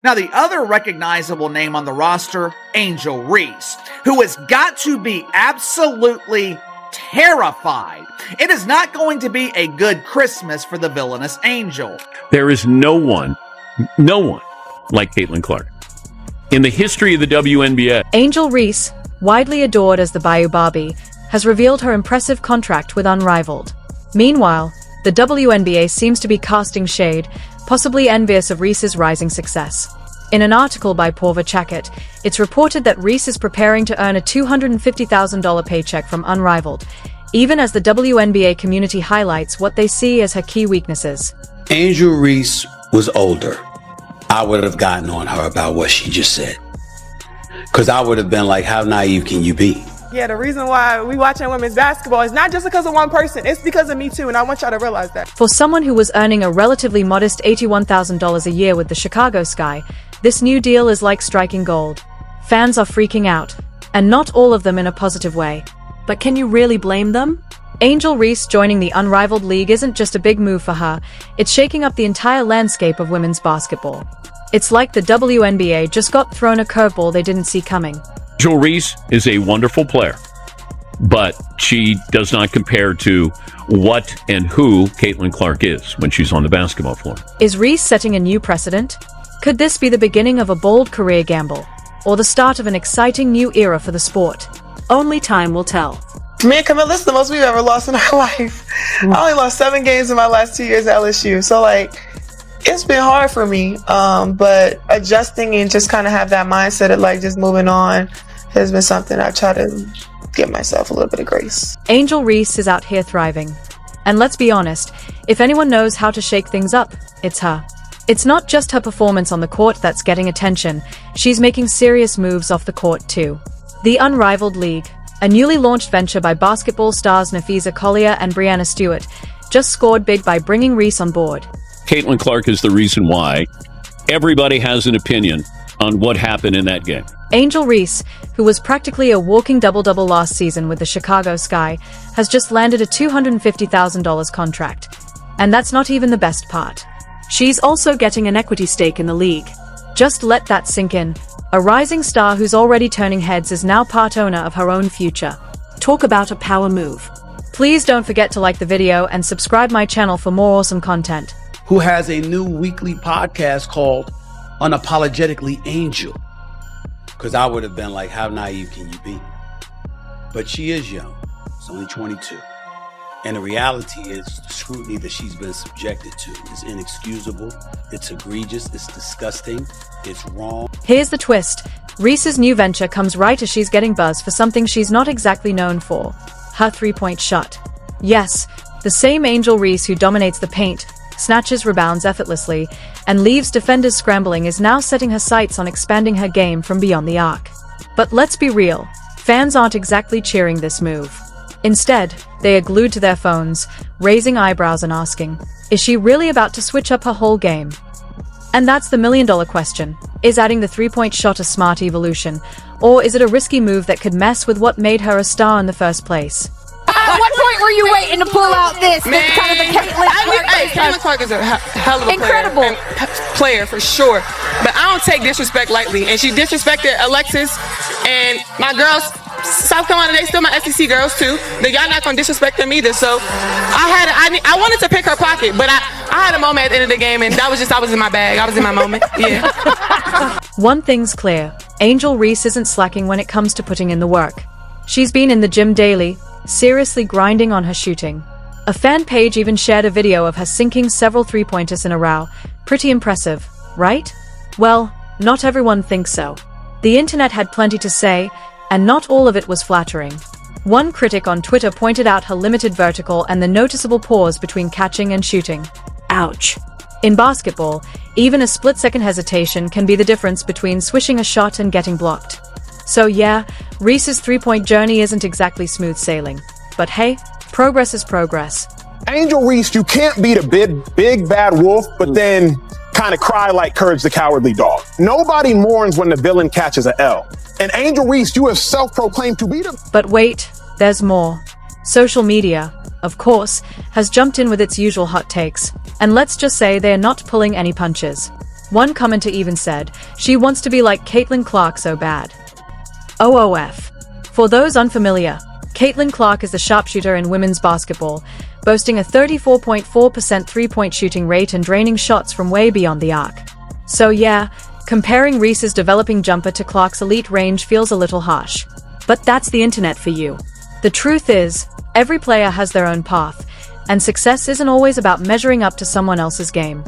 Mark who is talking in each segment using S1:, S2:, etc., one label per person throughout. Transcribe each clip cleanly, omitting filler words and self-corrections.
S1: Now, the other recognizable name on the roster, Angel Reese, who has got to be absolutely terrified. It is not going to be a good Christmas for the villainous Angel.
S2: There is no one like Caitlin Clark in the history of the WNBA.
S3: Angel Reese, widely adored as the Bayou Barbie, has revealed her impressive contract with Unrivaled. Meanwhile, the WNBA seems to be casting shade, possibly envious of Reese's rising success. In an article by Porva Chackett, it's reported that Reese is preparing to earn a $250,000 paycheck from Unrivaled, even as the WNBA community highlights what they see as her key weaknesses.
S4: Angel Reese was older. I would have gotten on her about what she just said. Because I would have been like, how naive can you be?
S5: Yeah, the reason why we watching women's basketball is not just because of one person. It's because of me too, and I want y'all to realize that.
S3: For someone who was earning a relatively modest $81,000 a year with the Chicago Sky, this new deal is like striking gold. Fans are freaking out, and not all of them in a positive way. But can you really blame them? Angel Reese joining the Unrivaled League isn't just a big move for her, it's shaking up the entire landscape of women's basketball. It's like the WNBA just got thrown a curveball they didn't see coming.
S2: Angel Reese is a wonderful player, but she does not compare to what and who Caitlin Clark is when she's on the basketball floor.
S3: Is Reese setting a new precedent? Could this be the beginning of a bold career gamble, or the start of an exciting new era for the sport? Only time will tell.
S5: Me and Camille, this is the most we've ever lost in our life. I only lost 7 games in my last 2 years at LSU. So, it's been hard for me. But adjusting and just kind of have that mindset of, just moving on has been something I try to give myself a little bit of grace.
S3: Angel Reese is out here thriving. And let's be honest, if anyone knows how to shake things up, it's her. It's not just her performance on the court that's getting attention, she's making serious moves off the court too. The Unrivaled League, a newly launched venture by basketball stars Nafisa Collier and Brianna Stewart, just scored big by bringing Reese on board.
S2: Caitlin Clark is the reason why everybody has an opinion on what happened in that game.
S3: Angel Reese, who was practically a walking double-double last season with the Chicago Sky, has just landed a $250,000 contract. And that's not even the best part. She's also getting an equity stake in the league. Just let that sink in. A rising star who's already turning heads is now part owner of her own future. Talk about a power move. Please don't forget to like the video and subscribe my channel for more awesome content.
S6: Who has a new weekly podcast called Unapologetically Angel.
S4: Because I would have been like, how naive can you be? But she is young. She's only 22. And the reality is the scrutiny that she's been subjected to is inexcusable. It's egregious. It's disgusting. It's wrong.
S3: Here's the twist. Reese's new venture comes right as she's getting buzz for something she's not exactly known for. Her three-point shot. Yes, the same Angel Reese who dominates the paint, snatches rebounds effortlessly, and leaves defenders scrambling is now setting her sights on expanding her game from beyond the arc. But let's be real, fans aren't exactly cheering this move. Instead, they are glued to their phones, raising eyebrows and asking, is she really about to switch up her whole game? And that's the million-dollar question. Is adding the three-point shot a smart evolution, or is it a risky move that could mess with what made her a star in the first place?
S7: At what point were you waiting to pull out this?
S5: Man,
S7: Kind of the Caitlin Clark
S5: Caitlin Clark is a hell of a
S7: Incredible.
S5: player for sure. But I don't take disrespect lightly. And she disrespected Alexis and my girls. South Carolina, they still my SEC girls too. But y'all not gonna disrespect them either. So I wanted to pick her pocket, but I had a moment at the end of the game, and I was in my bag. I was in my moment. Yeah.
S3: One thing's clear. Angel Reese isn't slacking when it comes to putting in the work. She's been in the gym daily, seriously grinding on her shooting. A fan page even shared a video of her sinking several three-pointers in a row. Pretty impressive, right? Well, not everyone thinks so. The internet had plenty to say, and not all of it was flattering. One critic on Twitter pointed out her limited vertical and the noticeable pause between catching and shooting. Ouch. In basketball, even a split-second hesitation can be the difference between swishing a shot and getting blocked. So yeah, Reese's three-point journey isn't exactly smooth sailing. But hey, progress is progress.
S8: Angel Reese, you can't beat a big bad wolf, but then kind of cry like Courage the Cowardly Dog. Nobody mourns when the villain catches a L. And Angel Reese, you have self-proclaimed to be the...
S3: But wait, there's more. Social media, of course, has jumped in with its usual hot takes. And let's just say they are not pulling any punches. One commenter even said, "She wants to be like Caitlin Clark so bad." OOF. For those unfamiliar, Caitlin Clark is the sharpshooter in women's basketball, boasting a 34.4% three-point shooting rate and draining shots from way beyond the arc. So yeah, comparing Reese's developing jumper to Clark's elite range feels a little harsh. But that's the internet for you. The truth is, every player has their own path, and success isn't always about measuring up to someone else's game.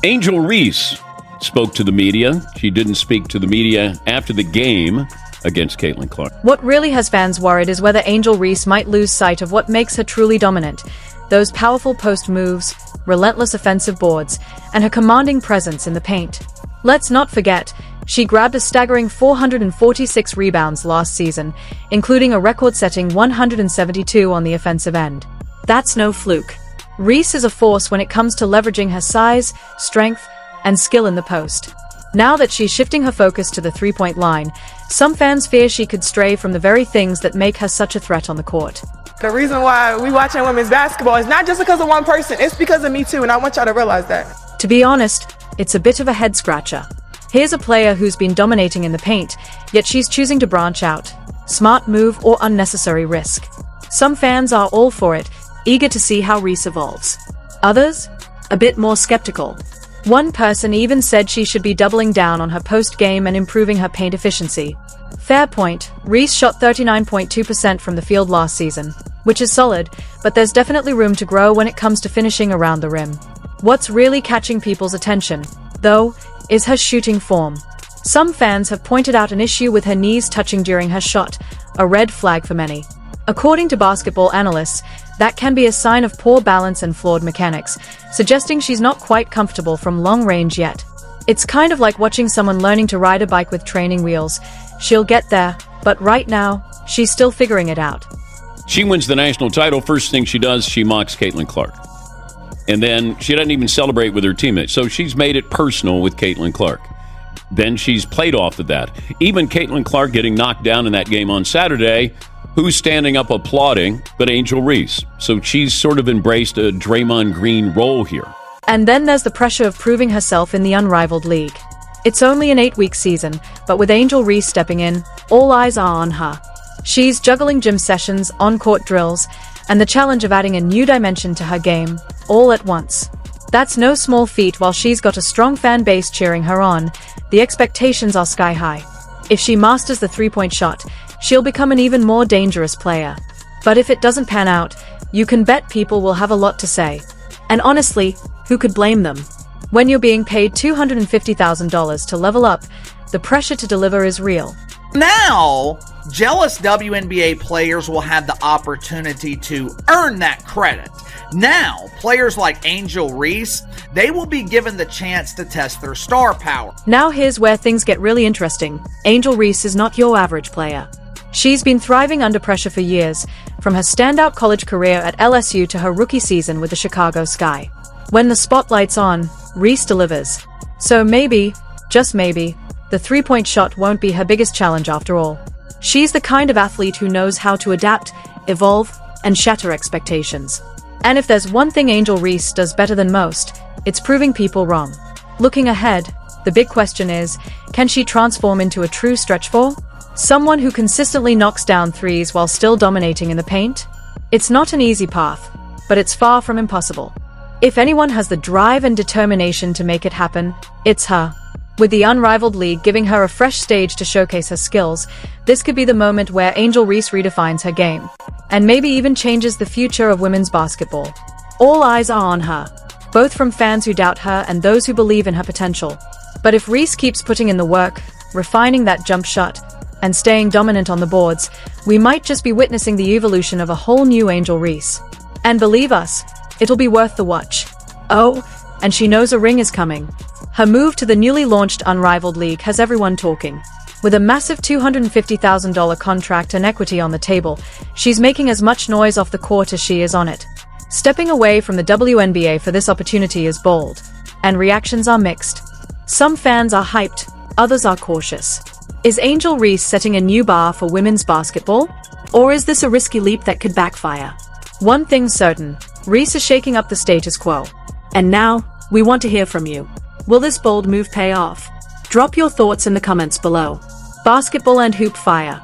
S2: Angel Reese spoke to the media. She didn't speak to the media after the game against Caitlin Clark.
S3: What really has fans worried is whether Angel Reese might lose sight of what makes her truly dominant. Those powerful post moves, relentless offensive boards, and her commanding presence in the paint. Let's not forget, she grabbed a staggering 446 rebounds last season, including a record-setting 172 on the offensive end. That's no fluke. Reese is a force when it comes to leveraging her size, strength, and skill in the post. Now that she's shifting her focus to the three-point line, some fans fear she could stray from the very things that make her such a threat on the court.
S5: The reason why we watching women's basketball is not just because of one person, it's because of me too, and I want y'all to realize that.
S3: To be honest, it's a bit of a head-scratcher. Here's a player who's been dominating in the paint, yet she's choosing to branch out. Smart move or unnecessary risk? Some fans are all for it, eager to see how Reese evolves. Others, a bit more skeptical. One person even said she should be doubling down on her post-game and improving her paint efficiency. Fair point, Reese shot 39.2% from the field last season, which is solid, but there's definitely room to grow when it comes to finishing around the rim. What's really catching people's attention, though, is her shooting form. Some fans have pointed out an issue with her knees touching during her shot, a red flag for many. According to basketball analysts, that can be a sign of poor balance and flawed mechanics, suggesting she's not quite comfortable from long range yet. It's kind of like watching someone learning to ride a bike with training wheels. She'll get there, but right now, she's still figuring it out.
S2: She wins the national title. First thing she does, she mocks Caitlin Clark. And then she doesn't even celebrate with her teammates. So she's made it personal with Caitlin Clark. Then she's played off of that. Even Caitlin Clark getting knocked down in that game on Saturday, who's standing up applauding but Angel Reese? So she's sort of embraced a Draymond Green role here.
S3: And then there's the pressure of proving herself in the Unrivaled league. It's only an 8-week season, but with Angel Reese stepping in, all eyes are on her. She's juggling gym sessions, on-court drills, and the challenge of adding a new dimension to her game, all at once. That's no small feat. While she's got a strong fan base cheering her on, the expectations are sky high. If she masters the three-point shot, she'll become an even more dangerous player. But if it doesn't pan out, you can bet people will have a lot to say. And honestly, who could blame them? When you're being paid $250,000 to level up, the pressure to deliver is real.
S1: Now, jealous WNBA players will have the opportunity to earn that credit. Now, players like Angel Reese, they will be given the chance to test their star power.
S3: Now here's where things get really interesting. Angel Reese is not your average player. She's been thriving under pressure for years, from her standout college career at LSU to her rookie season with the Chicago Sky. When the spotlight's on, Reese delivers. So maybe, just maybe, the three-point shot won't be her biggest challenge after all. She's the kind of athlete who knows how to adapt, evolve, and shatter expectations. And if there's one thing Angel Reese does better than most, it's proving people wrong. Looking ahead, the big question is, can she transform into a true stretch four? Someone who consistently knocks down threes while still dominating in the paint? It's not an easy path, but it's far from impossible. If anyone has the drive and determination to make it happen, it's her. With the Unrivaled League giving her a fresh stage to showcase her skills, this could be the moment where Angel Reese redefines her game, and maybe even changes the future of women's basketball. All eyes are on her, both from fans who doubt her and those who believe in her potential. But if Reese keeps putting in the work, refining that jump shot, and staying dominant on the boards, we might just be witnessing the evolution of a whole new Angel Reese. And believe us, it'll be worth the watch. Oh, and she knows a ring is coming. Her move to the newly launched Unrivaled League has everyone talking. With a massive $250,000 contract and equity on the table, she's making as much noise off the court as she is on it. Stepping away from the WNBA for this opportunity is bold, and reactions are mixed. Some fans are hyped, others are cautious. Is Angel Reese setting a new bar for women's basketball? Or is this a risky leap that could backfire? One thing's certain, Reese is shaking up the status quo. And now, we want to hear from you. Will this bold move pay off? Drop your thoughts in the comments below. Basketball and hoop fire.